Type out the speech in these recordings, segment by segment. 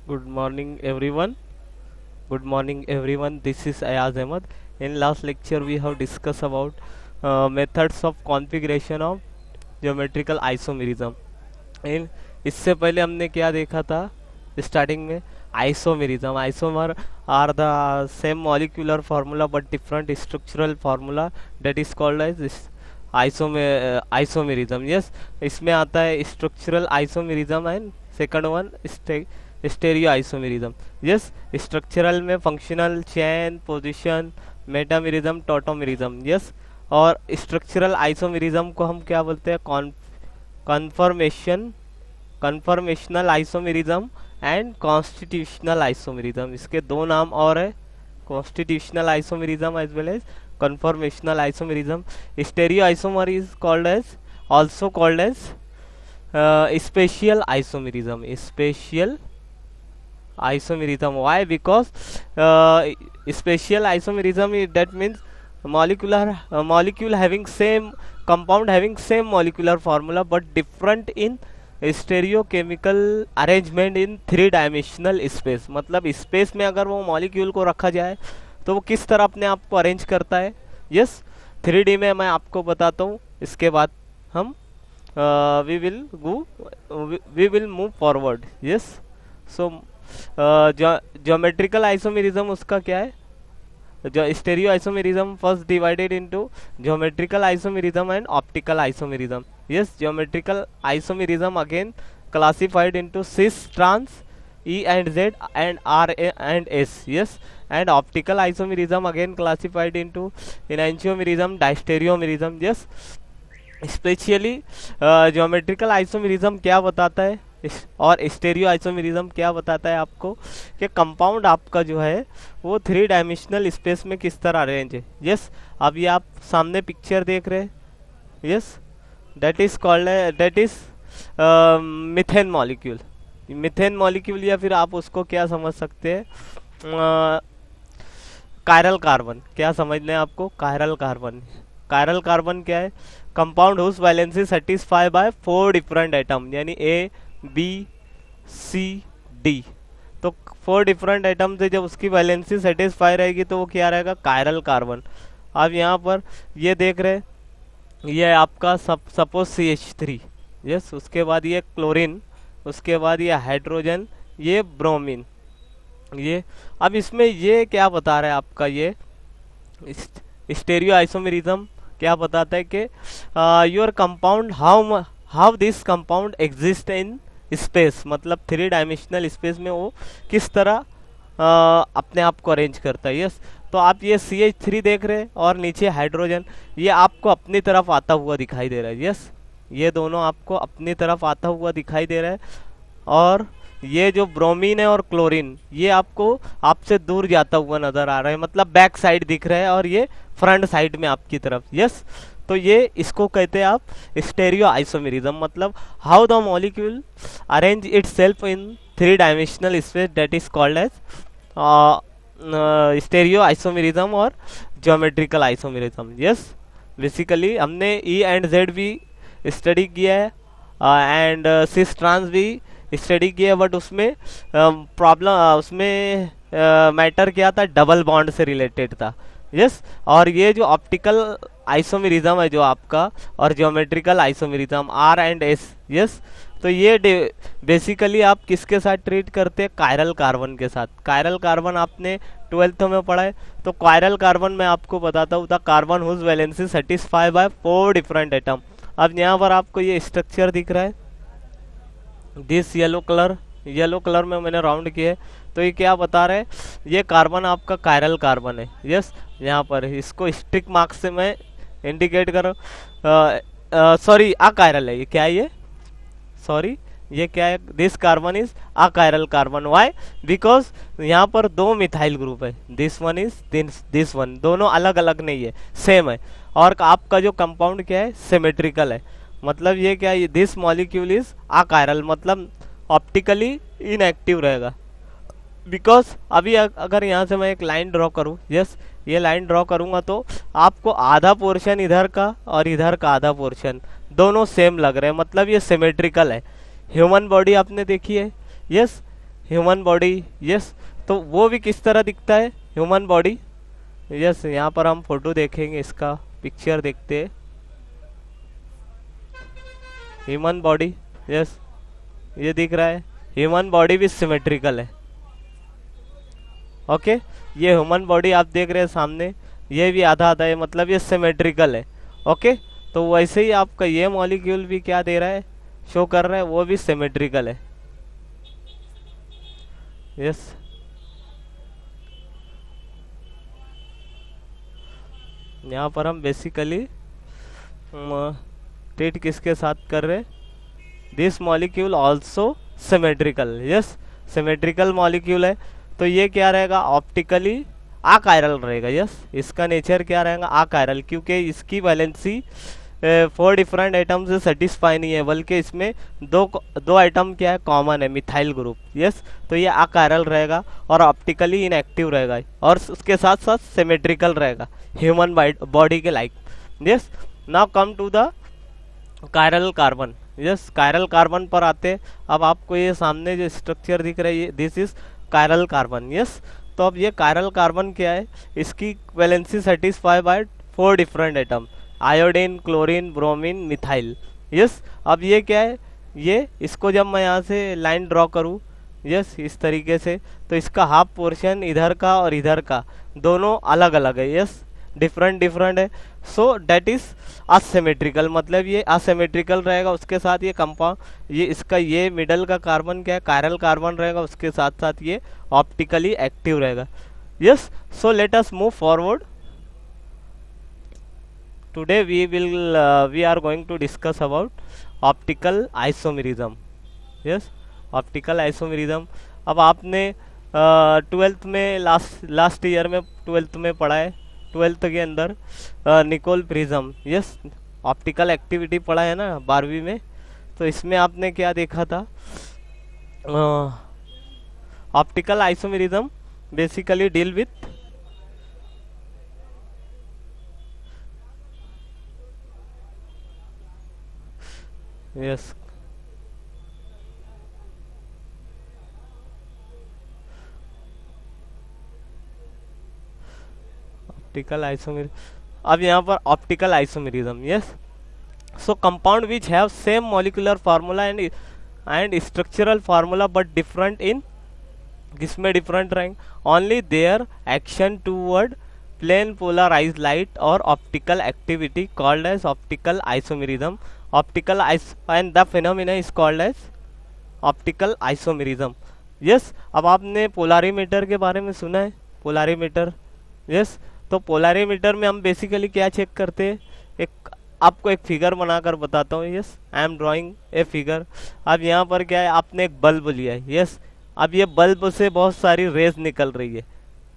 Good morning, everyone. Good morning, everyone. This is Ayaz Ahmed. In last lecture, we have discussed about methods of configuration of geometrical isomerism. इन इससे पहले हमने क्या देखा था starting में isomerism isomer are the same molecular formula but different structural formula that is called as isomerism yes इसमें आता है structural isomerism and second one stereo isomerism yes structural में functional chain position metamerism tautomerism yes और structural isomerism को हम क्या बोलते हैं conformation conformational isomerism and constitutional isomerism इसके दो नाम और है constitutional isomerism as well as conformational isomerism stereo isomer is called as also called as spatial isomerism why because spatial isomerism that means molecule having same compound having same molecular formula but different in stereochemical arrangement in three dimensional space मतलब space में अगर वो molecule को रखा जाए तो वो किस तरह अपने आप को अरेंज करता है यस 3D में मैं आपको बताता हूँ इसके बाद हम we will move forward yes so geometrical isomerism उसका क्या है जो stereo isomerism first divided into geometrical isomerism and optical isomerism yes geometrical isomerism again classified into cis trans E and Z and R and S yes and optical isomerism again classified into enantiomerism diastereomerism yes specially geometrical isomerism क्या बताता है और stereo isomerism क्या बताता है आपको कि compound आपका जो है वो थ्री डायमेंशनल स्पेस में किस तरह अरेंज है यस अभी आप सामने पिक्चर देख रहे हैं yes that is called that is methane molecule या फिर आप उसको क्या समझ सकते हैं कायरल कार्बन क्या समझना है आपको कायरल कार्बन क्या है compound whose valency satisfy by 4 different atom यानी ए बी सी डी तो 4 डिफरेंट एटम से जब उसकी वैलेंसी सेटिस्फाई रहेगी तो वो क्या रहेगा कायरल कार्बन अब यहाँ पर ये देख रहे ये आपका सपोज CH3 यस उसके बाद ये क्लोरीन उसके बाद ये हाइड्रोजन ये ब्रोमीन ये अब इसमें ये क्या बता रहा है आपका ये स्टेरियो आइसोमेरिज्म क्या बताता है कि your compound how this compound exist in space मतलब थ्री डायमेंशनल स्पेस में वो किस तरह अपने आप को अरेंज करता है यस तो आप ये CH3 देख रहे हैं और नीचे हाइड्रोजन ये आपको अपनी तरफ आता हुआ दिखाई दे रहा है यस ये दोनों आपको अपनी तरफ आता हुआ दिखाई दे रहा है और ये जो ब्रोमीन है और क्लोरीन ये आपको आपसे दूर जाता हुआ नजर आ रहा है मतलब बैक साइड दिख रहा है और ये फ्रंट साइड में आपकी तरफ यस तो ये इसको कहते हैं आप स्टेरियो आइसोमेरिज्म मतलब how the molecule arrange itself in three dimensional space that is called as stereo isomerism और ज्योमेट्रिकल आइसोमेरिज्म यस बेसिकली हमने E एंड Z भी स्टडी किया है एंड सिस ट्रांस भी स्टडी किया बट उसमें प्रॉब्लम उसमें मैटर क्या था डबल बॉन्ड से रिलेटेड था यस और ये जो ऑप्टिकल आइसोमेरिज्म है जो आपका और geometrical isomerism R and S yes तो ये बेसिकली आप किसके साथ ट्रीट करते हैं कायरल कार्बन के साथ कायरल कार्बन आपने 12th में पढ़ा है तो कायरल कार्बन मैं आपको बताता हूँ the carbon whose valency satisfy by 4 different atom अब यहाँ पर आपको ये स्ट्रक्चर दिख रहा है दिस येलो कलर में मैंने राउंड किया है तो ये क्या बता रहे हैं ये कार्बन आपका कायरल कार्बन है यस यहाँ पर इसको स्ट्रिक मार्क्स से मैं इंडिकेट करो सॉरी अकायरल है ये क्या है ये सॉरी ये क्या है this carbon is achiral carbon why because यहाँ पर दो मिथाइल ग्रुप है this one is this one दोनों अलग अलग नहीं है सेम है और आपका जो कंपाउंड क्या है सिमेट्रिकल है मतलब ये क्या है दिस मॉलिक्यूल इज अकायरल मतलब ऑप्टिकली इनएक्टिव रहेगा बिकॉज अभी अगर यहाँ से मैं एक लाइन ड्रॉ करूँ यस ये लाइन ड्रॉ करूँगा तो आपको आधा पोर्शन इधर का और इधर का आधा पोर्शन दोनों सेम लग रहे हैं मतलब ये सिमेट्रिकल है ह्यूमन बॉडी आपने देखी है यस ह्यूमन बॉडी, यस। तो वो भी किस तरह दिखता है ह्यूमन बॉडी, यस। यहाँ पर हम फोटो देखेंगे, इसका पिक्चर देखते हैं। ह्यूमन बॉडी, यस, ये दिख रहा है। ह्यूमन बॉडी भी सिमेट्रिकल है। ओके, ये ह्यूमन बॉडी आप देख रहे हैं सामने, ये भी आधा आधा है, मतलब ये सिमेट्रिकल है। ओके, तो वैसे ही आपका ये मॉलिक्यूल भी क्या दे रहा है, शो कर रहा है, वो भी सिमेट्रिकल है। यस, यहाँ पर हम बेसिकली ट्रीट किसके साथ कर रहे हैं, this molecule also symmetrical, yes, symmetrical molecule है। तो ये क्या रहेगा, ऑप्टिकली आकायरल रहेगा, यस। इसका नेचर क्या रहेगा, आकायरल, क्योंकि इसकी वैलेंसी 4 डिफरेंट आइटम से सेटिस्फाई नहीं है, बल्कि इसमें दो आइटम क्या है, कॉमन है, मिथाइल ग्रुप, यस। तो ये आकायरल रहेगा और ऑप्टिकली इनएक्टिव रहेगा, और उसके साथ साथ सिमेट्रिकल रहेगा ह्यूमन बॉडी के like, yes. Now come to the chiral carbon, yes. Chiral carbon पर आते। अब आपको ये सामने जो स्ट्रक्चर दिख रहा है, this is chiral carbon, yes. तो अब ये कायरल कार्बन क्या है, इसकी valency satisfy by 4 different item, iodine, chlorine, bromine, methyl, yes. अब ये क्या है, ये इसको जब मैं यहाँ से लाइन ड्रॉ करूँ, यस, इस तरीके से, तो इसका हाफ पोर्शन इधर का और इधर का दोनों अलग अलग है, यस, डिफरेंट डिफरेंट है। सो डेट इज असिमेट्रिकल, मतलब ये असिमेट्रिकल रहेगा। उसके साथ ये कंपाउंड, ये इसका ये मिडल का कार्बन क्या है, कायरल कार्बन रहेगा, उसके साथ साथ ये ऑप्टिकली एक्टिव रहेगा, yes. So let us move forward. Today we are going to discuss about optical isomerism, yes, optical isomerism. अब आपने ट्वेल्थ में लास्ट ईयर में ट्वेल्थ में पढ़ा है, ट्वेल्थ के अंदर Nicol prism, yes, optical activity पढ़ा है ना 12वीं में। तो इसमें आपने क्या देखा था, optical isomerism basically deal with yes optical isomer. अब यहाँ पर optical isomerism, yes. So compound which have same molecular formula and structural formula but different in, किसमें डिफरेंट रहेंगे, only their action toward plane polarise light और optical activity called as optical isomerism. Optical and the phenomena is called as optical isomerism, yes. अब आपने polarimeter के बारे में सुना है, पोलारीमीटर, यस। तो पोलारीमीटर में हम बेसिकली क्या चेक करते हैं, एक आपको एक फिगर बनाकर बताता हूँ, yes, I am drawing a figure. अब यहाँ पर क्या है, आपने एक बल्ब लिया है, यस। अब ये बल्ब से बहुत सारी रेज निकल रही है,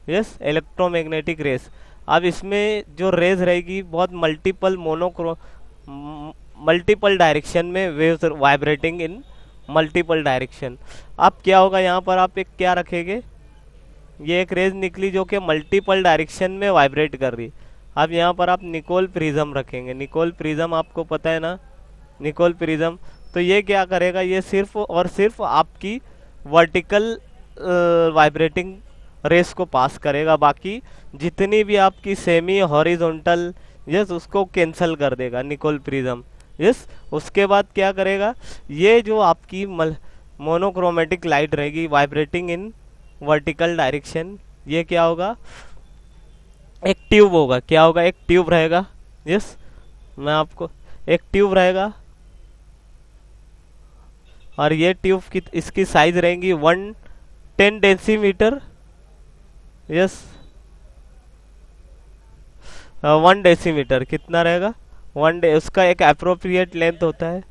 यस, इलेक्ट्रोमैग्नेटिक रेज। अब इसमें जो रेज रहेगी बहुत मल्टीपल डायरेक्शन में वेव्स वाइब्रेटिंग इन मल्टीपल डायरेक्शन। अब क्या होगा, यहाँ पर आप एक क्या रखेंगे, ये एक रेज निकली जो कि मल्टीपल डायरेक्शन में वाइब्रेट कर रही। अब यहाँ पर आप निकोल प्रिज्म रखेंगे, निकोल प्रिज्म आपको पता है ना, निकोल प्रिज्म। तो ये क्या करेगा, ये सिर्फ और सिर्फ आपकी वर्टिकल वाइब्रेटिंग रेस को पास करेगा, बाकी जितनी भी आपकी सेमी हॉरिजॉन्टल, यस, उसको कैंसल कर देगा निकोल प्रिज्म, यस। उसके बाद क्या करेगा, ये जो आपकी मोनोक्रोमेटिक लाइट रहेगी वाइब्रेटिंग इन वर्टिकल डायरेक्शन, ये क्या होगा, एक ट्यूब होगा, क्या होगा, एक ट्यूब रहेगा, यस। मैं आपको एक ट्यूब रहेगा, और ये ट्यूब की इसकी साइज रहेगी 110 डेसीमीटर, यस, 1 डेसीमीटर कितना रहेगा, उसका एक अप्रोप्रिएट लेंथ होता है।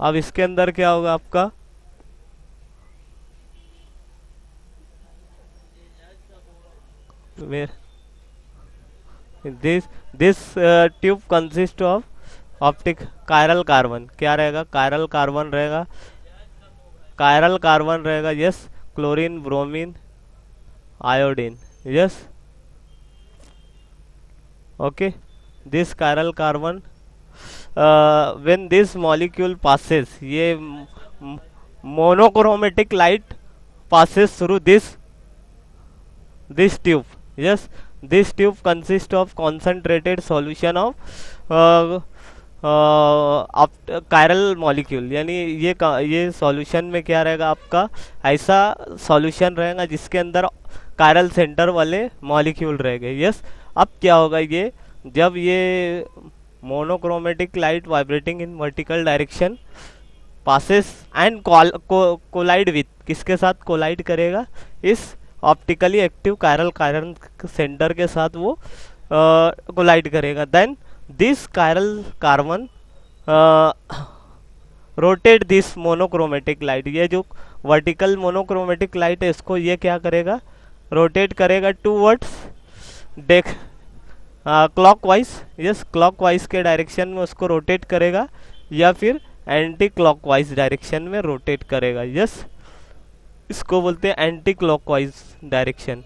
अब इसके अंदर क्या होगा आपका, this tube consist of optic chiral carbon, क्या रहेगा, कायरल कार्बन रहेगा, कायरल कार्बन रहेगा, yes, chlorine, bromine, iodine, yes. Okay, this chiral carbon when this molecule passes, ये monochromatic light passes through this tube. Yes, this tube consists of concentrated solution of chiral molecule, यानी ये solution में क्या रहेगा आपका, ऐसा solution रहेगा जिसके अंदर कायरल सेंटर वाले मॉलिक्यूल रहेंगे. यस, अब क्या होगा, ये जब ये monochromatic light vibrating in vertical direction passes and collide with, किसके साथ कोलाइड करेगा, इस ऑप्टिकली एक्टिव कायरल सेंटर के साथ वो कोलाइड करेगा. Then this chiral carbon rotate this monochromatic light, ये जो वर्टिकल मोनोक्रोमेटिक लाइट है इसको ये क्या करेगा, रोटेट करेगा टूवर्ड्स क्लॉकवाइज. यस, क्लॉकवाइज के डायरेक्शन में उसको रोटेट करेगा या फिर एंटी क्लॉकवाइज डायरेक्शन में रोटेट करेगा. यस, इसको बोलते हैं एंटी क्लॉकवाइज डायरेक्शन.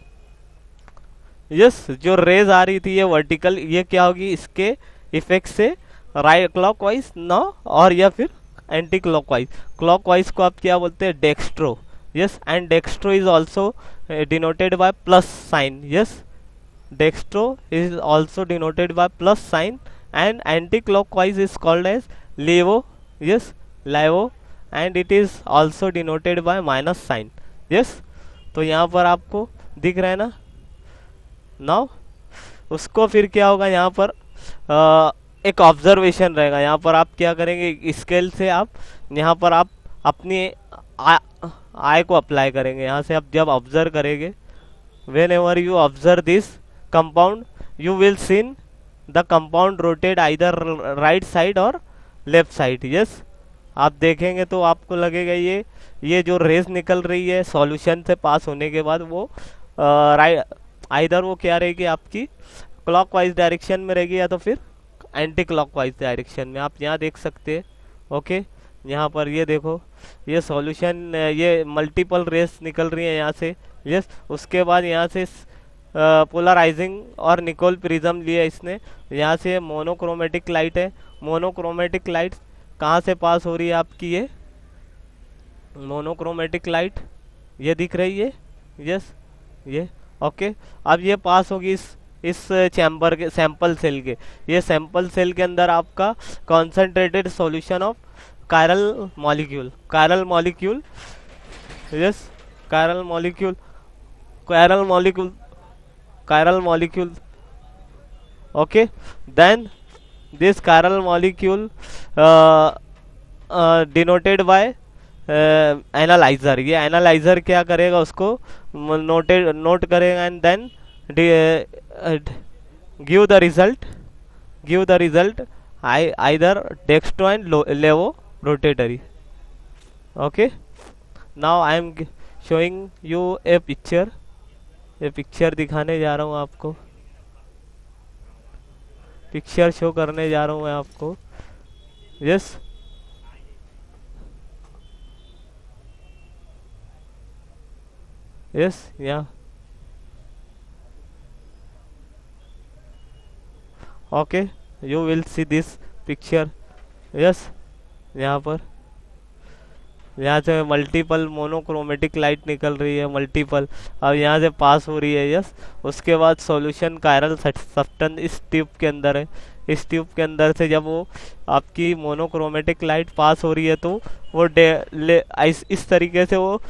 यस, जो रेज आ रही थी ये वर्टिकल, ये क्या होगी, इसके इफेक्ट से राइट क्लॉकवाइज ना, और या फिर एंटी क्लॉकवाइज. क्लॉकवाइज को आप क्या बोलते हैं, dextro. Yes, and dextro is also denoted by plus sign. Yes, dextro is also denoted by plus sign and anti clockwise is called as levo. Yes, levo, and it is also denoted by minus sign. Yes, तो यहाँ पर आपको दिख रहा है ना. Now उसको फिर क्या होगा, यहाँ पर एक ऑब्जर्वेशन रहेगा. यहाँ पर आप क्या करेंगे, स्केल से आप यहाँ पर आप अपनी आई को अप्लाई करेंगे. यहाँ से आप जब ऑब्जर्व करेंगे, when ever you observe this compound you will seen the compound rotate either right side और लेफ्ट साइड. यस, आप देखेंगे तो आपको लगेगा ये जो रेज निकल रही है सॉल्यूशन से पास होने के बाद वो राइट आइदर वो क्या रहेगी आपकी क्लॉकवाइज डायरेक्शन में रहेगी या तो फिर एंटी क्लॉकवाइज डायरेक्शन में. आप यहाँ देख सकते हैं. ओके, यहाँ पर ये देखो, ये सॉल्यूशन, ये मल्टीपल रेस निकल रही है यहाँ से. यस, उसके बाद यहाँ से पोलराइजिंग और निकोल प्रिज्म लिया इसने. यहाँ से मोनोक्रोमेटिक लाइट है. मोनोक्रोमेटिक लाइट कहाँ से पास हो रही है आपकी, ये मोनोक्रोमेटिक लाइट ये दिख रही है. यस, ये ओके. अब ये पास होगी इस चैम्बर के सैंपल सेल के. ये सैंपल सेल के अंदर आपका concentrated solution of chiral molecule. Yes, chiral molecule. Okay, then this chiral molecule denoted by analyser. ये एनालाइजर क्या करेगा, उसको नोट करेगा and then give the result either dextro and levo rotatory. Okay, now I am showing you a picture. ये picture दिखाने जा रहा हूँ आपको, पिक्चर शो करने जा रहा हूँ मैं आपको. यस, यहाँ okay, you will see this picture. Yes, यहाँ पर यहाँ से मल्टीपल मोनोक्रोमेटिक लाइट निकल रही है, मल्टीपल, अब यहाँ से पास हो रही है. यस, उसके बाद सॉल्यूशन कायरल सब्सटेंस इस ट्यूब के अंदर है. इस ट्यूब के अंदर से जब वो आपकी मोनोक्रोमेटिक लाइट पास हो रही है तो वो इस तरीके से वो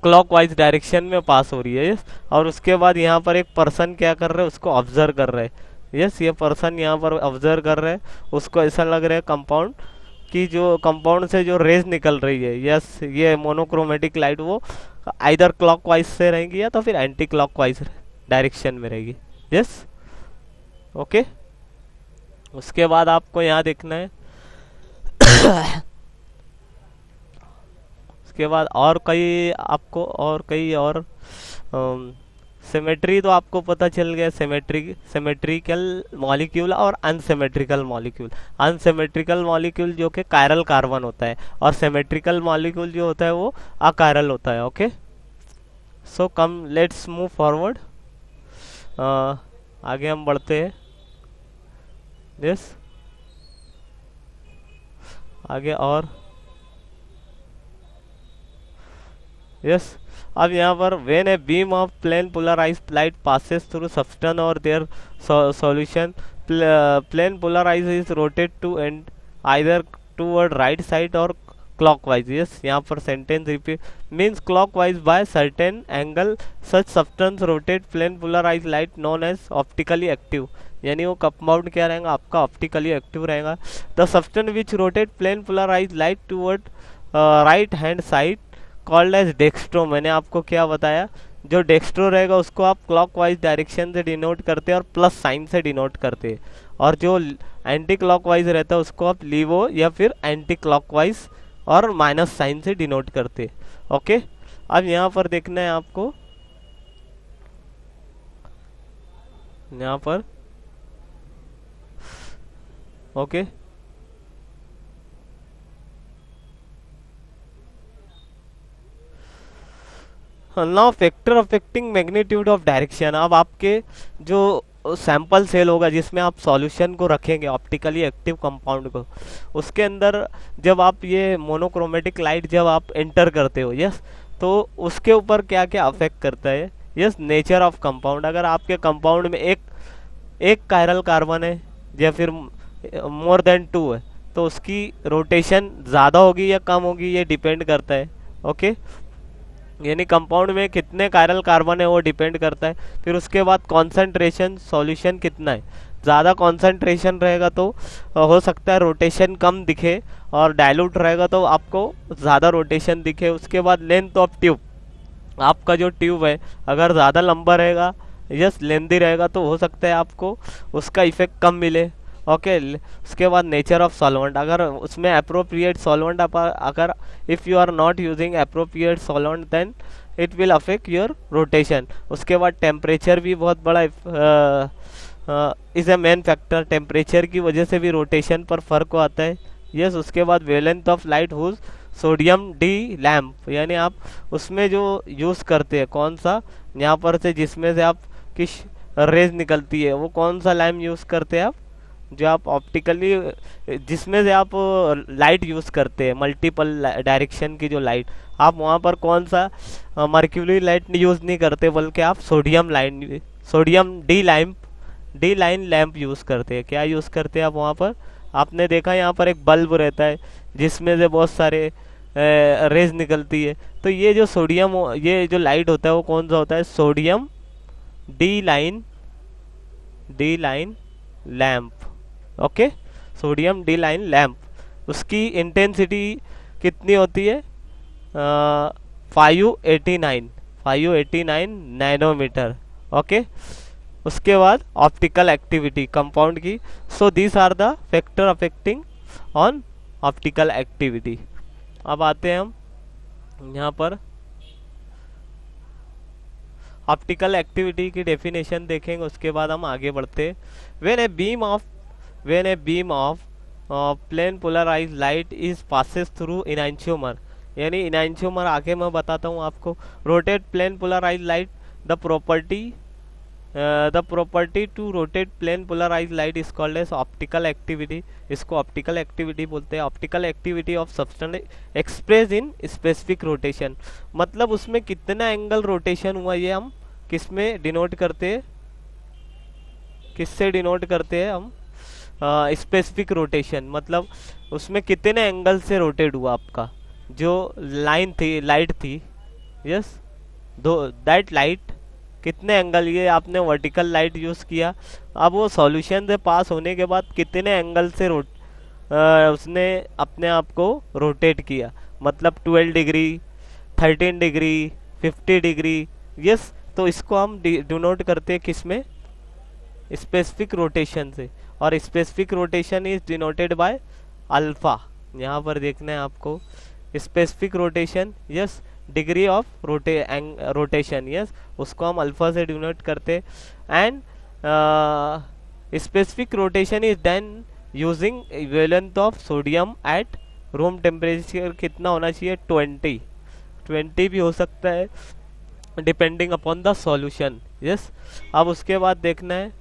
क्लॉकवाइज डायरेक्शन में पास हो रही है. यस, और उसके बाद यहाँ पर एक पर्सन क्या कर रहा है, उसको ऑब्जर्व कर रहा है. यस, ये पर्सन यहाँ पर ऑब्जर्व कर रहे हैं. उसको ऐसा लग रहा है कंपाउंड की, जो कंपाउंड से जो रेज निकल रही है. यस, ये मोनोक्रोमेटिक लाइट वो आइदर क्लॉकवाइज से रहेंगी या तो फिर एंटी क्लॉकवाइज डायरेक्शन में रहेगी. Yes, okay. उसके बाद आपको यहाँ देखना है उसके बाद और कई और सिमेट्री तो आपको पता चल गया. सिमेट्रिकल मॉलिक्यूल और अनसिमेट्रिकल मॉलिक्यूल. अनसिमेट्रिकल मॉलिक्यूल जो कि कायरल कार्बन होता है और सिमेट्रिकल मॉलिक्यूल जो होता है वो अकायरल होता है. Okay, so come let's move forward. आगे हम बढ़ते हैं. यस, आगे और यस। अब यहाँ पर when a beam of plane polarised light passes through substance और their solution, plane polarise is rotate to and either toward right side और clockwise. yes, यहाँ पर sentence repeat means clockwise by certain angle such substance rotate plane polarise light known as optically active. यानी वो compound क्या रहेगा आपका, optically active रहेगा. The substance which rotate plane polarise light toward right hand side called as dextro. मैंने आपको क्या बताया, जो डेक्स्ट्रो रहेगा उसको आप क्लॉकवाइज डायरेक्शन से डिनोट करते हैं और प्लस साइन से डिनोट करते हैं, और जो एंटी क्लॉकवाइज रहता है उसको आप लीवो या फिर एंटी क्लॉकवाइज और माइनस साइन से डिनोट करते. ओके, अब यहाँ पर देखना है आपको, यहाँ पर okay now factor affecting magnitude of direction. अब आपके जो सैंपल सेल होगा जिसमें आप सॉल्यूशन को रखेंगे ऑप्टिकली एक्टिव कंपाउंड को, उसके अंदर जब आप ये मोनोक्रोमेटिक लाइट जब आप एंटर करते हो, यस, तो उसके ऊपर क्या क्या अफेक्ट करता है. Yes, nature of compound. अगर आपके कंपाउंड में एक कायरल कार्बन है या फिर मोर देन 2 है, तो उसकी रोटेशन ज़्यादा होगी या कम होगी ये डिपेंड करता है. ओके, यानी कंपाउंड में कितने कायरल कार्बन है वो डिपेंड करता है. फिर उसके बाद कॉन्सेंट्रेशन सॉल्यूशन कितना है, ज़्यादा कॉन्सेंट्रेशन रहेगा तो हो सकता है रोटेशन कम दिखे, और डाइल्यूट रहेगा तो आपको ज़्यादा रोटेशन दिखे. उसके बाद लेंथ ऑफ ट्यूब, आपका जो ट्यूब है अगर ज़्यादा लंबा रहेगा, यस लेंथी रहेगा, तो हो सकता है आपको उसका इफेक्ट कम मिले. ओके, उसके बाद नेचर ऑफ सॉल्वेंट. अगर उसमें अप्रोप्रिएट सॉल्वेंट अगर if you are not using appropriate solvent then it will affect your rotation. उसके बाद टेम्परेचर भी बहुत बड़ा is a main factor. Temperature की वजह से भी रोटेशन पर फर्क आता है. यस, उसके बाद wavelength of light whose sodium D lamp, यानी आप उसमें जो यूज़ करते हैं कौन सा, यहाँ पर से जिसमें से आप किस रेज निकलती है वो कौन सा लैम्प यूज़ करते हैं आप, जो आप ऑप्टिकली जिसमें से आप लाइट यूज़ करते हैं मल्टीपल डायरेक्शन की जो लाइट, आप वहाँ पर कौन सा मर्क्यूरी लाइट यूज़ नहीं करते, बल्कि आप sodium D line lamp use करते हैं. क्या यूज़ करते हैं आप वहाँ पर, आपने देखा यहाँ पर एक बल्ब रहता है जिसमें से बहुत सारे रेज निकलती है. तो ये जो सोडियम, ये जो लाइट होता है वो कौन सा होता है, sodium D line lamp. Okay, sodium D line lamp. उसकी इंटेंसिटी कितनी होती है, 589 नैनोमीटर. ओके, उसके बाद ऑप्टिकल एक्टिविटी कंपाउंड की. So this are the factor affecting on optical activity. अब आते हैं हम यहाँ पर ऑप्टिकल एक्टिविटी की डेफिनेशन देखेंगे, उसके बाद हम आगे बढ़ते हैं. When a beam of plane polarised light is passes through enantiomer, यानी इनैंशियोमर आगे मैं बताता हूँ आपको. Rotate plane polarised light, the property to rotate plane polarised light is called as optical activity. इसको ऑप्टिकल एक्टिविटी बोलते हैं. Optical activity of substance express in specific rotation, मतलब उसमें कितना एंगल रोटेशन हुआ ये हम किस में डिनोट करते हैं, किससे डिनोट करते हैं हम, स्पेसिफिक रोटेशन. मतलब उसमें कितने एंगल से रोटेट हुआ आपका जो लाइट थी. यस, दैट लाइट कितने एंगल, ये आपने वर्टिकल लाइट यूज़ किया, अब वो सॉल्यूशन से पास होने के बाद कितने एंगल से उसने अपने आप को रोटेट किया, मतलब 12 डिग्री, 13 डिग्री, 50 डिग्री. यस, तो इसको हम डिनोट करते हैं किस में, स्पेसिफिक रोटेशन से. और specific rotation is denoted by alpha. यहाँ पर देखना है आपको specific rotation, yes, degree of rotation, yes, उसको हम अल्फा से डिनोट करते. And specific rotation is done using wavelength of sodium at room temperature. कितना होना चाहिए, 20 भी हो सकता है depending upon the solution. Yes, अब उसके बाद देखना है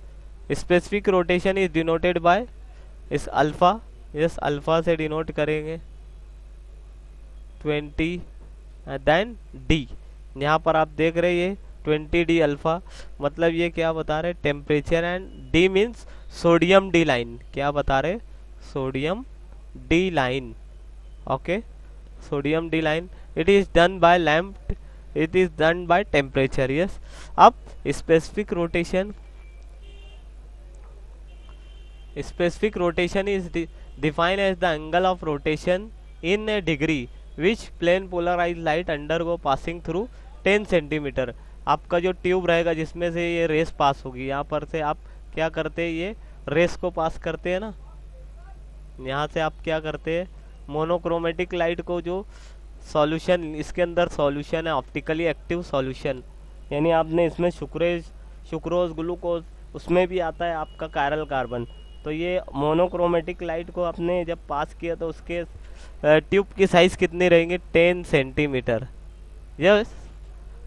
specific rotation is denoted by इस अल्फा. यस, अल्फा से डिनोट करेंगे 20 देन डी. यहाँ पर आप देख रहे हैं 20D अल्फा, मतलब ये क्या बता रहे, temperature, and D means sodium D line, क्या बता रहे, sodium D line, okay, sodium D line, it is done by lamp, it is done by temperature, yes. अब specific rotation, specific rotation is defined as the angle of rotation in a degree which plane polarized light undergo passing through 10 centimetre. आपका जो tube रहेगा जिसमें से ये race पास होगी, यहाँ पर से आप क्या करते हैं, ये रेस को पास करते हैं ना, यहाँ से आप क्या करते हैं, मोनोक्रोमेटिक लाइट को जो सॉल्यूशन, इसके अंदर सॉल्यूशन है ऑप्टिकली एक्टिव सॉल्यूशन, यानी आपने इसमें सुक्रोज ग्लूकोज, उसमें भी आता है आपका कायरल कार्बन, तो ये मोनोक्रोमेटिक लाइट को आपने जब पास किया तो उसके ट्यूब की साइज़ कितनी रहेंगे, 10 सेंटीमीटर, यस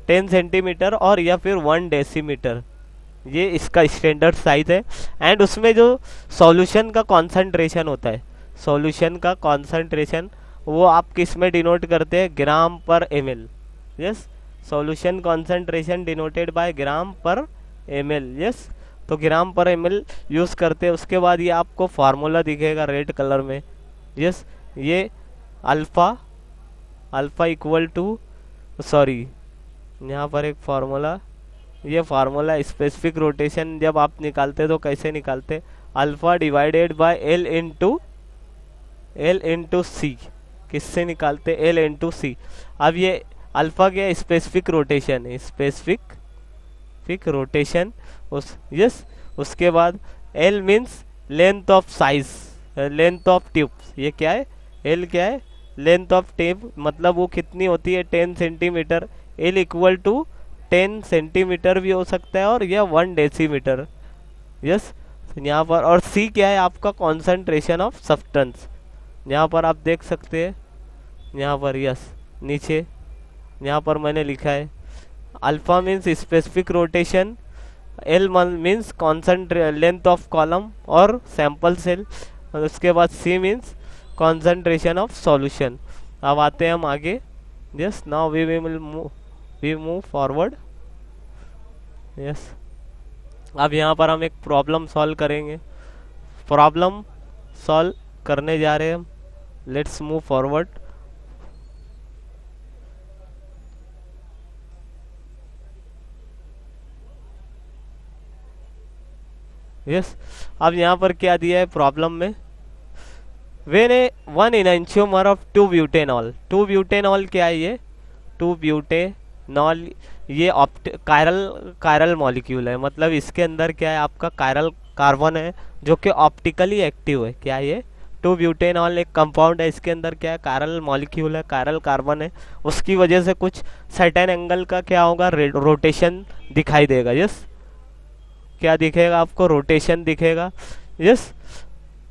10 सेंटीमीटर, और या फिर 1 डेसीमीटर, ये इसका स्टैंडर्ड साइज है। एंड उसमें जो सॉल्यूशन का कॉन्सेंट्रेशन होता है, सॉल्यूशन का कॉन्सेंट्रेशन वो आप किस में डिनोट करते हैं, gram per ml, yes, solution concentration denoted by gram per ml, yes, तो ग्राम पर ml यूज़ करते हैं। उसके बाद ये आपको फार्मूला दिखेगा रेड कलर में, यस, ये अल्फ़ा इक्वल टू, सॉरी यहाँ पर एक फार्मूला, ये फार्मूला स्पेसिफिक रोटेशन जब आप निकालते तो कैसे निकालते, alpha divided by L into C, किससे निकालते, एल इंटू सी। अब ये अल्फ़ा क्या, स्पेसिफिक रोटेशन है, स्पेसिफिक रोटेशन, उस यस, उसके बाद L means length of size, length of tube, ये क्या है, एल क्या है, लेंथ ऑफ ट्यूब, मतलब वो कितनी होती है, 10 centimetre, L equal to 10 centimetre भी हो सकता है और यह 1 डेसीमीटर, यस, यहाँ पर, और सी क्या है आपका, कॉन्सेंट्रेशन ऑफ सब्सटेंस, यहाँ पर आप देख सकते हैं, यहाँ पर यस, नीचे यहाँ पर मैंने लिखा है, alpha means specific rotation, L means length of column और सैंपल सेल, और उसके बाद C means concentration of solution. अब आते हैं हम आगे, yes, now we move forward, yes. अब यहाँ पर हम एक प्रॉब्लम सॉल्व करेंगे, प्रॉब्लम सॉल्व करने जा रहे हैं हम, लेट्स मूव फॉरवर्ड। यस, अब यहाँ पर क्या दिया है प्रॉब्लम में, when a 1 enantiomer of 2 butanol, 2 butanol क्या है ये, 2 ब्यूटेनॉल, ये कायरल मॉलिक्यूल है, मतलब इसके अंदर क्या है आपका कायरल कार्बन है जो कि ऑप्टिकली एक्टिव है, क्या है ये 2 ब्यूटेनॉल एक कंपाउंड है, इसके अंदर क्या है कायरल मॉलिक्यूल है, कायरल कार्बन है, उसकी वजह से कुछ सर्टेन एंगल का क्या होगा, रोटेशन दिखाई देगा, यस, क्या दिखेगा आपको, रोटेशन दिखेगा, यस।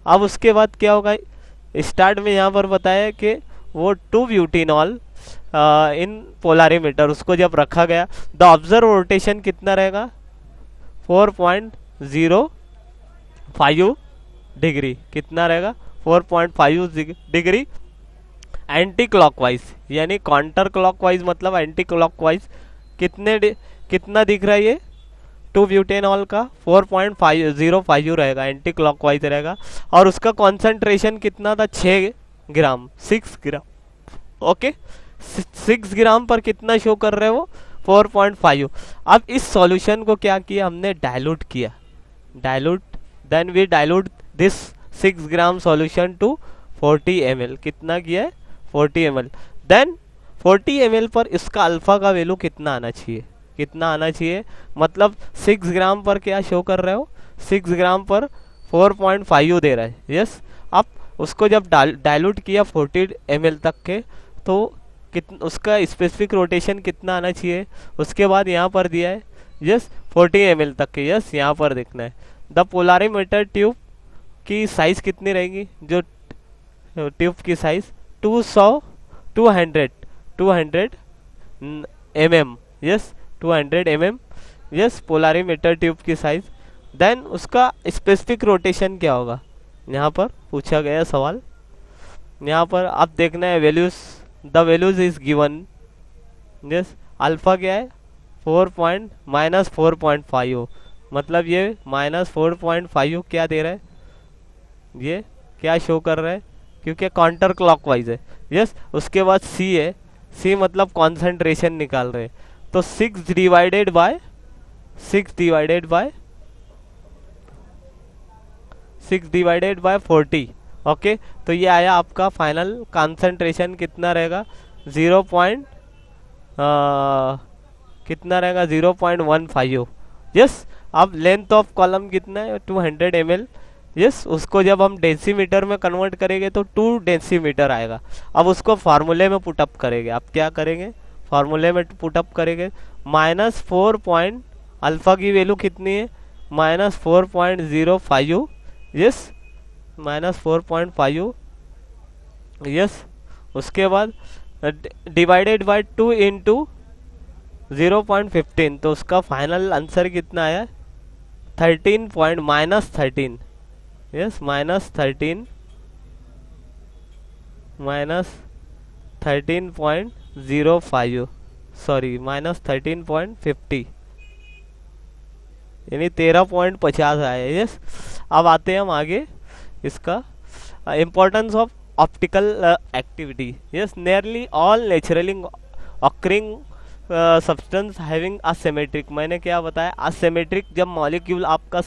अब उसके बाद क्या होगा, स्टार्ट में यहाँ पर बताया कि वो 2 ब्यूटेनॉल इन पोलारीमीटर, उसको जब रखा गया, द ऑब्जर्व रोटेशन कितना रहेगा, 4.05 डिग्री, कितना रहेगा 4.5 डिग्री एंटी क्लॉकवाइज, यानी काउंटर क्लॉकवाइज मतलब एंटी क्लॉकवाइज, कितना दिख रहा है ये 2 ब्यूटेनॉल का 4.505 रहेगा, एंटी क्लॉकवाइज रहेगा, और उसका कॉन्सेंट्रेशन कितना था, 6 ग्राम, 6 ग्राम, ओके, 6 ग्राम पर कितना शो कर रहे हो, 4.5। अब इस सॉल्यूशन को क्या किया हमने, डाइल्यूट किया, then we dilute this 6 gram solution to 40 ml, कितना किया है 40 ml, देन 40 ml पर इसका अल्फा का वैल्यू कितना आना चाहिए, कितना आना चाहिए, मतलब 6 ग्राम पर क्या शो कर रहे हो, 6 ग्राम पर 4.5 दे रहा है, यस। अब उसको जब डाइल्यूट किया 40 ml तक के, तो उसका स्पेसिफिक रोटेशन कितना आना चाहिए, उसके बाद यहाँ पर दिया है, यस 40 ml तक के, यस यहाँ पर देखना है। द पोलारीमीटर ट्यूब की साइज कितनी रहेगी, जो ट्यूब की size 200 mm, yes 200 mm, yes, polarimeter tube की साइज। देन उसका स्पेसिफिक रोटेशन क्या होगा, यहाँ पर पूछा गया सवाल, यहाँ पर आप देखना है values, the values is given, yes, alpha क्या है, 4 - 4.5, मतलब ये -4.5 क्या दे रहा है, ये क्या शो कर रहा है, क्योंकि काउंटर क्लॉकवाइज है। यस, उसके बाद सी है, सी मतलब कॉन्सेंट्रेशन निकाल रहे हैं, तो 6 डिवाइडेड बाय 40। ओके, तो ये आया आपका फाइनल कॉन्सेंट्रेशन कितना रहेगा, 0 पॉइंट कितना रहेगा, 0.15। यस, अब लेंथ ऑफ कॉलम कितना है, 200 ml। यस, उसको जब हम डेसीमीटर में कन्वर्ट करेंगे तो 2 डेसीमीटर आएगा। अब उसको फार्मूले में पुटअप करेंगे, आप क्या करेंगे, फार्मूले में पुटअप करेंगे, -4 पॉइंट, अल्फा की वैल्यू कितनी है, -4.05। यस, -4.5। यस, उसके बाद डिवाइडेड बाय 2 इंटू 0.15, तो उसका फाइनल आंसर कितना आया, 13 पॉइंट -13। यस, -13.05, सॉरी -13.50, यानी 13.50 आया। यस, अब आते हैं हम आगे, इसका importance of optical activity. Yes, nearly all naturally occurring substance having asymmetric, मैंने क्या बताया, असिमेट्रिक, जब मॉलिक्यूल आपका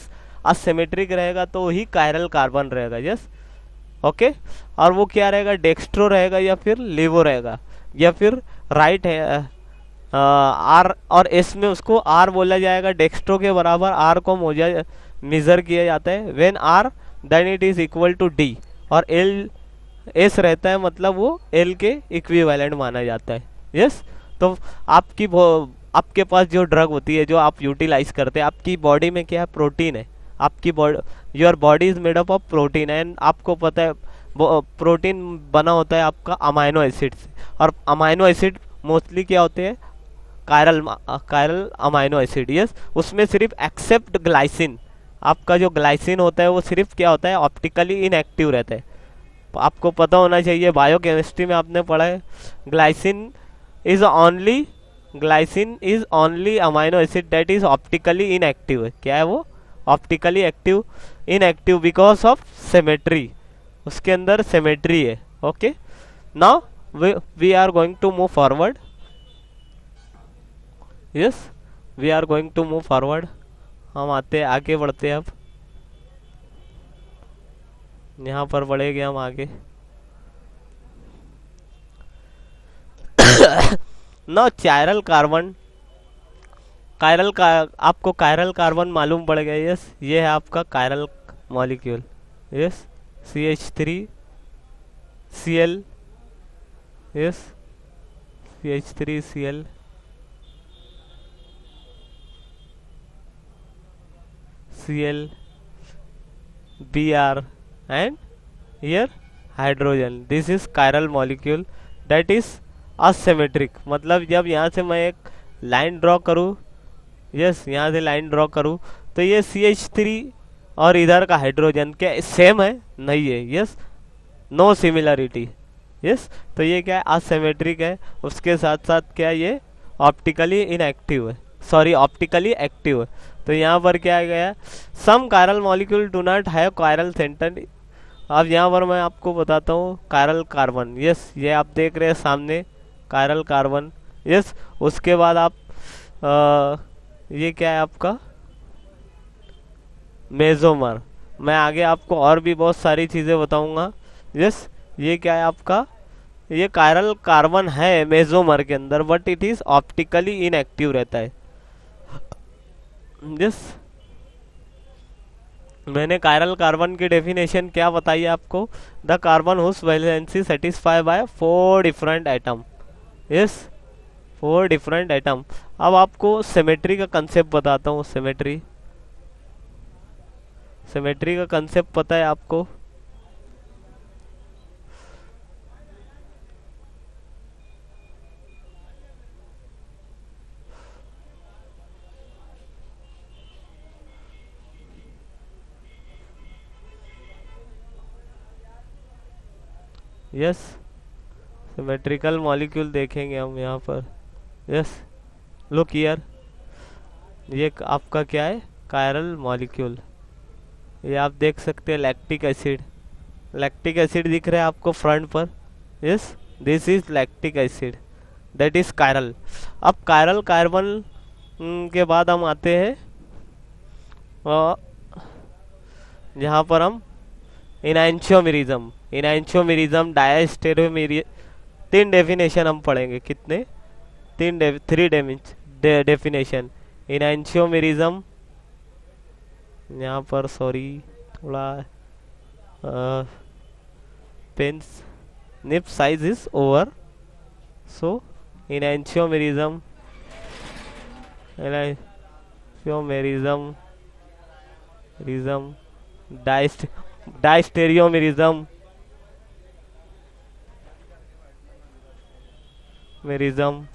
असिमेट्रिक रहेगा तो ही कायरल कार्बन रहेगा। यस, ओके, और वो क्या रहेगा, डेक्स्ट्रो रहेगा या फिर लेवो रहेगा या फिर राइट है, आर और एस में उसको आर बोला जाएगा, डेक्स्ट्रो के बराबर आर को मेजर किया जाता है, when R then it is equal to D, और एल एस रहता है, मतलब वो एल के इक्विवेलेंट माना जाता है। यस, तो आपके पास जो ड्रग होती है, जो आप यूटिलाइज करते हैं, आपकी बॉडी में क्या है, प्रोटीन है, आपकी body, your body is made up of protein, and आपको पता है प्रोटीन बना होता है आपका अमाइनो एसिड से, और अमाइनो एसिड मोस्टली क्या होते हैं, कायरल अमाइनो एसिड। यस, उसमें सिर्फ एक्सेप्ट ग्लाइसिन, आपका जो ग्लाइसिन होता है वो सिर्फ क्या होता है, ऑप्टिकली इनएक्टिव रहता है। आपको पता होना चाहिए, बायोकेमिस्ट्री में आपने पढ़ा है, glycine is only amino acid that is optically inactive है। क्या है वो, optically inactive because of symmetry, उसके अंदर सिमेट्री है। Okay, now we are going to move forward. Yes, we are going to move forward, हम आते आगे बढ़ते हैं। अब यहाँ पर बढ़ेंगे हम आगे। नो आपको कायरल कार्बन मालूम पड़ गया। यस, ये है आपका chiral molecule. Yes, CH3Cl, yes, CH3Cl, Cl, Br, and here hydrogen. This is chiral molecule that is asymmetric, मतलब जब यहाँ से मैं एक लाइन ड्रॉ करूँ, यस, यहाँ से लाइन ड्रॉ करूँ, तो ये CH3 और इधर का हाइड्रोजन क्या सेम है, नहीं है। Yes, no similarity. यस, तो ये क्या है, असिमेट्रिक है, उसके साथ साथ क्या ये ऑप्टिकली इनएक्टिव है, सॉरी ऑप्टिकली एक्टिव है। तो यहाँ पर क्या गया, some chiral molecule do not have chiral centre. अब यहाँ पर मैं आपको बताता हूँ कायरल कार्बन। यस, ये आप देख रहे हैं सामने कायरल कार्बन। यस, उसके बाद आप ये क्या है आपका मेसोमर। मैं आगे आपको और भी बहुत सारी चीज़ें बताऊंगा। यस, ये क्या है आपका, ये कायरल कार्बन है मेसोमर के अंदर, but it is optically inactive रहता है। यस, मैंने कायरल कार्बन की डेफिनेशन क्या बताई आपको, the carbon whose valency satisfy by 4 different atom. Yes, 4 different atom. अब आपको सिमेट्री का कंसेप्ट बताता हूँ। सिमेट्री का कंसेप्ट पता है आपको, यस, सिमेट्रिकल मॉलिक्यूल देखेंगे हम यहाँ पर। यस, लुक हियर, ये आपका क्या है, कायरल मॉलिक्यूल। ये आप देख सकते हैं लैक्टिक एसिड, लैक्टिक एसिड दिख रहा है आपको फ्रंट पर। Yes, this is lactic acid, that is chiral. अब कायरल कार्बन के बाद हम आते हैं जहाँ पर हम इनैंशियोमेरिज्म, इनैंशियोमेरिज्म, डायस्टेरोमेरि, तीन डेफिनेशन हम पढ़ेंगे। कितने? Three definition. इनैंशियोमेरिज्म, यहाँ पर सॉरी थोड़ा pen's nib size is over, so enantiomerism, enantiomerism, diastereomerism, merism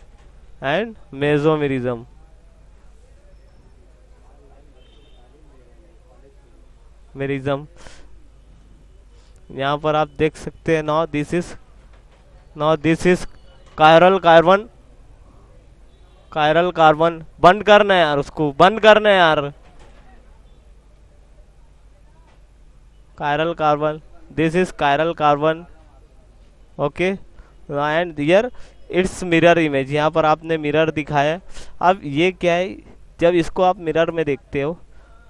and mesomerism. Merism, यहाँ पर आप देख सकते हैं, now this is chiral carbon, chiral carbon. बंद करना है यार, उसको बंद करना है यार। Chiral carbon, this is chiral carbon, okay. And here it's mirror image, यहाँ पर आपने मिरर दिखाया। अब ये क्या है, जब इसको आप मिरर में देखते हो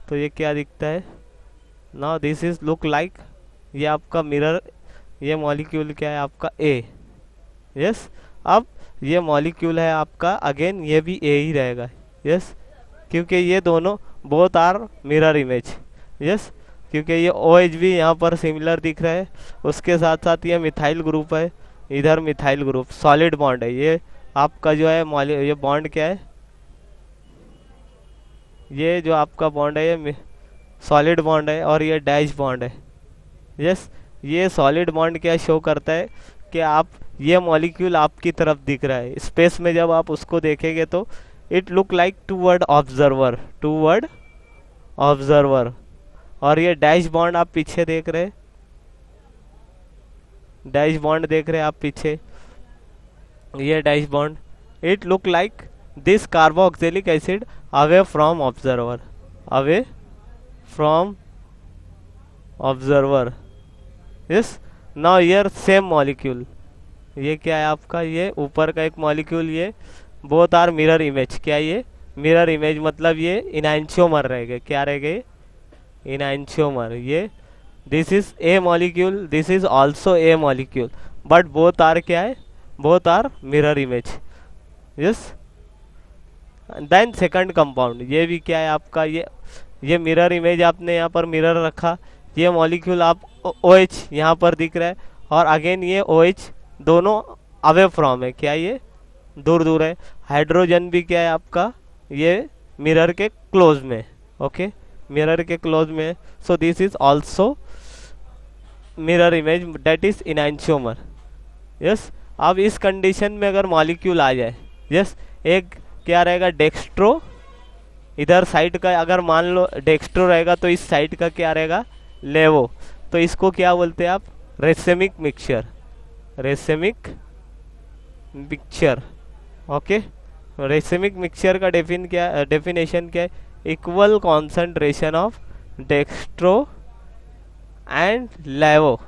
तो ये क्या दिखता है, now this is look like, ये आपका मिरर, ये मॉलिक्यूल क्या है आपका ए। यस, अब ये मॉलिक्यूल है आपका, अगेन ये भी ए ही रहेगा। यस, क्योंकि ये दोनों both are mirror image. Yes, क्योंकि ये OH भी यहाँ पर सिमिलर दिख रहा है, उसके साथ साथ ये मिथाइल ग्रुप है, इधर मिथाइल ग्रुप, सॉलिड बॉन्ड है। ये आपका जो है ये बॉन्ड क्या है, ये जो आपका बॉन्ड है ये सॉलिड बॉन्ड है और ये डैश बॉन्ड है। यस, ये सॉलिड बॉन्ड क्या शो करता है कि आप, ये मॉलिक्यूल आपकी तरफ दिख रहा है स्पेस में, जब आप उसको देखेंगे तो it look like toward observer, toward observer. और ये डैश बॉन्ड आप पीछे देख रहे, डैश बॉन्ड देख रहे आप पीछे, ये dash bond, it look like this carboxylic acid away from observer, away from observer. Yes, now here same molecule, ये क्या है आपका, ये ऊपर का एक मॉलिक्यूल, ये बोथ आर मिरर इमेज। क्या ये मिरर इमेज, मतलब ये इनैंशियोमर रहेगा। क्या रहेगा, इनैंशियोमर। ये this is a molecule, this is also a molecule, but both are क्या है, both are mirror image. Yes, then second compound, ये भी क्या है आपका, ये मिरर इमेज, आपने यहाँ पर मिरर रखा, ये मॉलिक्यूल आप OH यहाँ पर दिख रहा है, और अगेन ये OH दोनों अवे फ्रॉम है, क्या ये दूर दूर है। हाइड्रोजन भी क्या है आपका, ये मिरर के क्लोज में, ओके, मिरर के क्लोज में। So this is also mirror image, that is enantiomer. Yes, अब इस कंडीशन में अगर मॉलिक्यूल आ जाए, यस, एक क्या रहेगा, डेक्स्ट्रो, इधर साइड का अगर मान लो डेक्स्ट्रो रहेगा तो इस साइड का क्या रहेगा, लेवो। तो इसको क्या बोलते हैं आप, racemic mixture, racemic mixture, okay. Racemic mixture का डेफिनेशन क्या है, equal concentration of dextro and levo,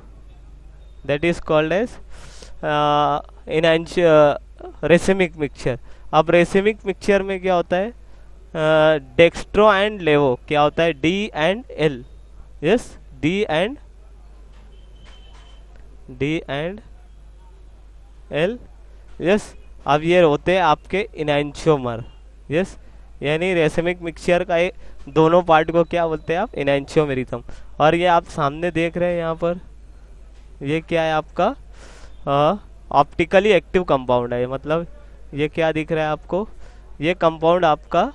that is called as racemic mixture. अब रेसेमिक मिक्सचर में क्या होता है, डेक्स्ट्रो एंड लेवो क्या होता है, D and L। Yes, D and L। Yes, अब ये होते हैं आपके इनैंशियोमर। यस, यानी रेसेमिक मिक्सचर का दोनों पार्ट को क्या बोलते हैं आप, इनैंशियोमेरिज्म। और ये आप सामने देख रहे हैं यहाँ पर, ये क्या है आपका, ऑप्टिकली एक्टिव कंपाउंड है। मतलब ये क्या दिख रहा है आपको, ये कंपाउंड आपका,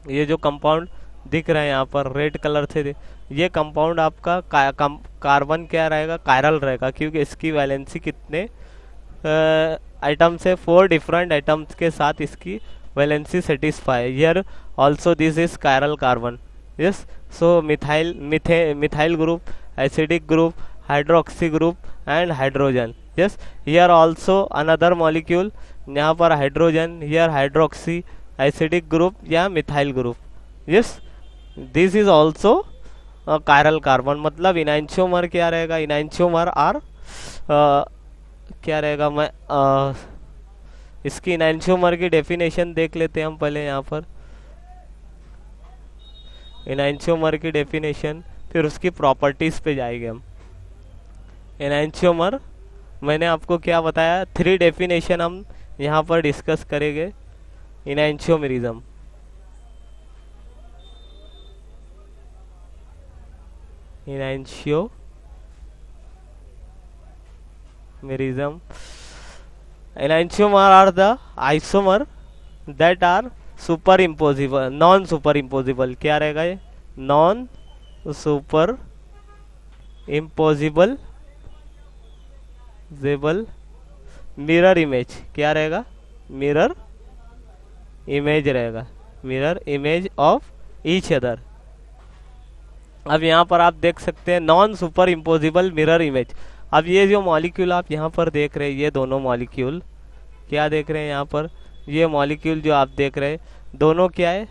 ये जो कंपाउंड दिख रहा है यहाँ पर रेड कलर से, ये कंपाउंड आपका कार्बन क्या रहेगा, कायरल रहेगा, क्योंकि इसकी वैलेंसी कितने आइटम से, 4 डिफरेंट आइटम्स के साथ इसकी valency satisfy. Here also this is chiral carbon. Yes, so methyl group, acidic group, hydroxy group and hydrogen. Yes, here also another molecule, यहाँ पर hydrogen, here hydroxy acidic group या methyl group, yes, this is also chiral carbon. मतलब enantiomer क्या रहेगा, इनैंशियोमर are क्या रहेगा, मैं इसकी इनैंशियोमर की डेफिनेशन देख लेते हैं हम पहले यहाँ पर, इनैंशियोमर की डेफिनेशन, फिर उसकी प्रॉपर्टीज पे जाएंगे हम। इनैंशियोमर मैंने आपको क्या बताया, 3 डेफिनेशन हम यहाँ पर डिस्कस करेंगे इनैंशियोमेरिज्म। Enantiomerism. Enantiomer are the isomer that are superimposable, non superimposable. क्या रहेगा ये, non super imposable जेबल mirror image, क्या रहेगा, मिरर इमेज रहेगा, mirror image of each other. अब यहाँ पर आप देख सकते हैं non super imposable mirror image. अब ये जो मॉलिक्यूल आप यहाँ पर देख रहे हैं, ये दोनों मॉलिक्यूल क्या देख रहे हैं यहाँ पर, ये मॉलिक्यूल जो आप देख रहे हैं दोनों क्या है,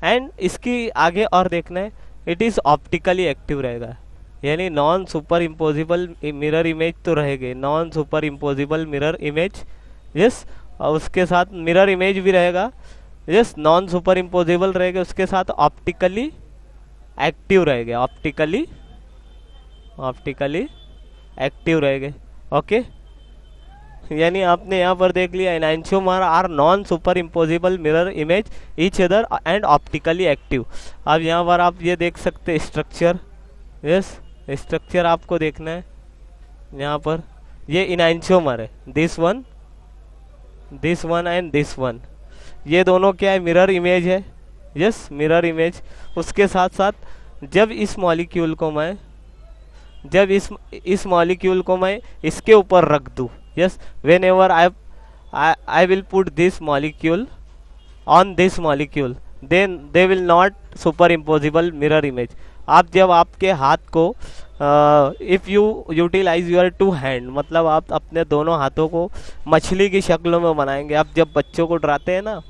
एंड इसकी आगे और देखना है, इट इज़ ऑप्टिकली एक्टिव रहेगा, यानी non super imposable mirror image तो रहेगी, non super imposable mirror image, yes, और उसके साथ मिरर इमेज भी रहेगा, यस, नॉन सुपर इम्पोजिबल रहेगा, उसके साथ ऑप्टिकली एक्टिव रहेंगे, ऑप्टिकली एक्टिव रहेंगे। ओके, यानी आपने यहाँ पर देख लिया, enantiomer are non super imposable mirror image each other and optically active. अब यहाँ पर आप ये देख सकते हैं स्ट्रक्चर, यस, स्ट्रक्चर आपको देखना है यहाँ पर, ये एनैंशियोमर है, this one and this one, ये दोनों क्या है, मिरर इमेज है, यस, मिरर इमेज। उसके साथ साथ जब इस मॉलिक्यूल को मैं इसके ऊपर रख दूँ, yes, whenever I will put this molecule on this molecule, then they will not super imposable mirror image. आप जब आपके हाथ को if you utilize your 2 hand, मतलब आप अपने दोनों हाथों को मछली की शक्लों में बनाएंगे। आप जब बच्चों को डराते हैं ना,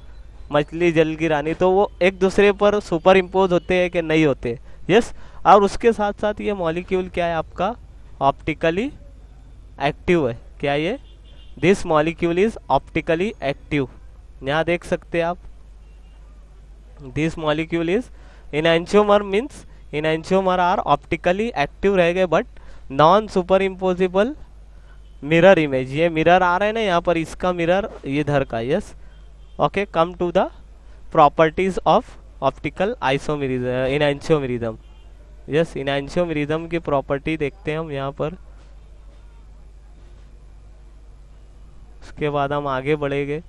मछली जल की रानी, तो वो एक दूसरे पर सुपर इम्पोज होते हैं कि नहीं होते, यस। और उसके साथ साथ ये मॉलिक्यूल क्या है आपका, ऑप्टिकली एक्टिव है, क्या ये, this molecule is optically active, यहाँ देख सकते हैं आप, this molecule is enantiomer, means enantiomer are optically active रहेंगे but non super imposable mirror image. ये मिरर आ रहे हैं ना यहाँ पर, इसका मिरर इधर का, yes. Okay, come to the properties of optical isomerism, enantiomerism, yes, enantiomerism की प्रॉपर्टी देखते हैं हम यहाँ पर, उसके बाद हम आगे बढ़ेंगे।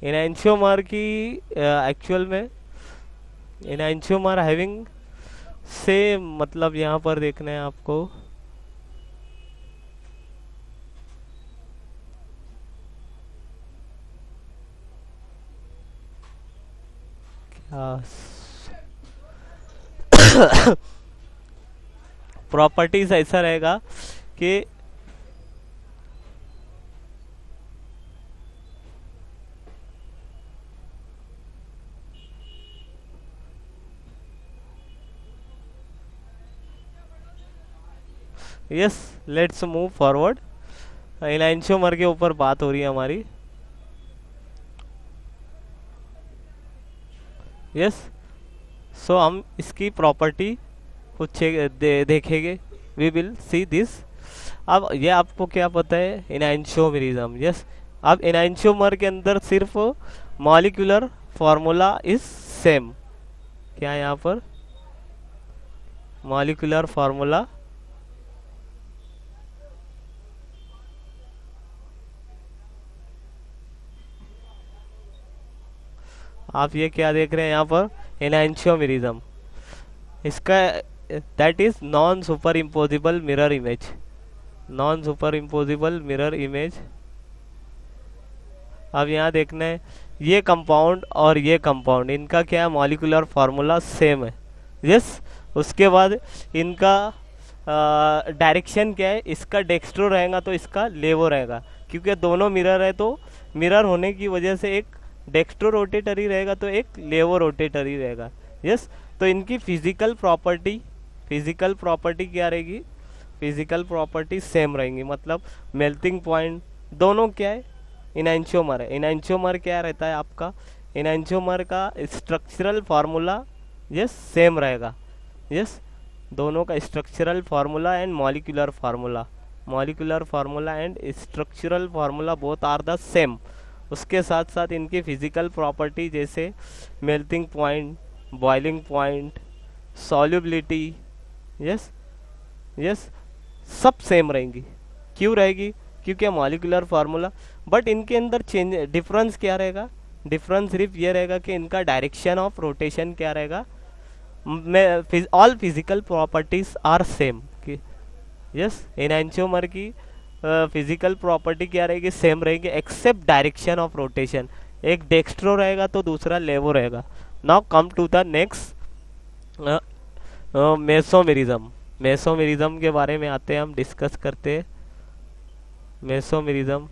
एनैंशियोमर की एक्चुअल में एनैंशियोमर हैविंग से मतलब यहाँ पर देखना है आपको, क्या प्रॉपर्टीज ऐसा रहेगा कि यस, लेट्स मूव फॉरवर्ड। एनैंशियोमर के ऊपर बात हो रही है हमारी, यस। सो हम इसकी प्रॉपर्टी कुछ देखेंगे, वी विल सी दिस। अब ये आपको क्या पता है, एनैंशियोमेरिज्म, यस। अब एनैंशियोमर के अंदर सिर्फ मॉलिक्यूलर फार्मूला इज सेम, क्या यहाँ पर मॉलिक्यूलर फार्मूला आप ये क्या देख रहे हैं यहाँ पर, एनांशियोमेरिज्म, इसका that is non super imposable mirror image, non super imposable mirror image. अब यहाँ देखना है ये कंपाउंड और ये कंपाउंड, इनका क्या है, मॉलिक्यूलर फार्मूला सेम है। यस, उसके बाद इनका डायरेक्शन क्या है, इसका डेक्स्ट्रो रहेगा तो इसका लेवो रहेगा, क्योंकि दोनों मिरर है तो मिरर होने की वजह से एक डेक्स्ट्रो रोटेटरी रहेगा तो एक लेवो रोटेटरी रहेगा। यस, तो इनकी फिजिकल प्रॉपर्टी क्या रहेगी, फिजिकल प्रॉपर्टी सेम रहेंगी, मतलब मेल्टिंग पॉइंट दोनों क्या है, इनैंशियोमर है। इनैंशियोमर क्या रहता है आपका, इनैंशियोमर का स्ट्रक्चरल फार्मूला यस सेम रहेगा। यस, दोनों का structural formula and molecular formula and structural formula both are the same. उसके साथ साथ इनकी फिजिकल प्रॉपर्टी जैसे melting point, boiling point, solubility, yes yes सब सेम रहेंगी। क्यों रहेगी, क्योंकि मॉलिक्यूलर फार्मूला। बट इनके अंदर चेंज, डिफरेंस क्या रहेगा, डिफरेंस सिर्फ ये रहेगा कि इनका डायरेक्शन ऑफ रोटेशन क्या रहेगा, all physical properties are same. Yes, enantiomer की फिजिकल प्रॉपर्टी क्या रहेगी, सेम रहेगी एक्सेप्ट डायरेक्शन ऑफ रोटेशन, एक डेक्स्ट्रो रहेगा तो दूसरा लेवो रहेगा। Now come to the next mesomerism. Mesomerism के बारे में आते हैं, हम डिस्कस करते हैं मेसोमेरिज्म।